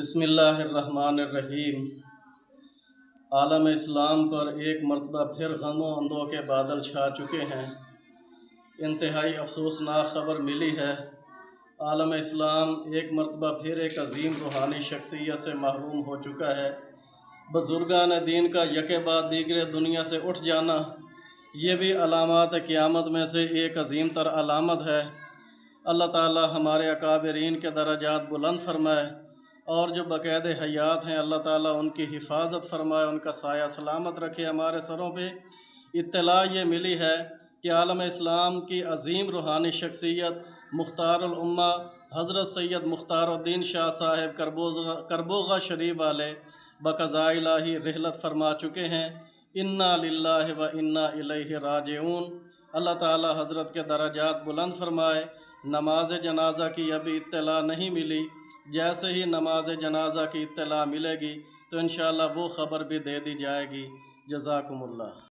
بسم اللہ الرحمن الرحیم۔ عالم اسلام پر ایک مرتبہ پھر غم و اندوہ کے بادل چھا چکے ہیں۔ انتہائی افسوسناک خبر ملی ہے۔ عالم اسلام ایک مرتبہ پھر ایک عظیم روحانی شخصیت سے محروم ہو چکا ہے۔ بزرگان دین کا یکے بعد دیگرے دنیا سے اٹھ جانا یہ بھی علامات قیامت میں سے ایک عظیم تر علامت ہے۔ اللہ تعالی ہمارے اکابرین کے درجات بلند فرمائے، اور جو بقید حیات ہیں اللہ تعالیٰ ان کی حفاظت فرمائے، ان کا سایہ سلامت رکھے ہمارے سروں پہ۔ اطلاع یہ ملی ہے کہ عالم اسلام کی عظیم روحانی شخصیت مختار الامہ حضرت سید مختار الدین شاہ صاحب کربوغہ شریف والے بقضاء الہی رحلت فرما چکے ہیں۔ انا للہ و انا الیہ راجعون۔ اللہ تعالیٰ حضرت کے درجات بلند فرمائے۔ نماز جنازہ کی ابھی اطلاع نہیں ملی، جیسے ہی نماز جنازہ کی اطلاع ملے گی تو انشاءاللہ وہ خبر بھی دے دی جائے گی۔ جزاکم اللہ۔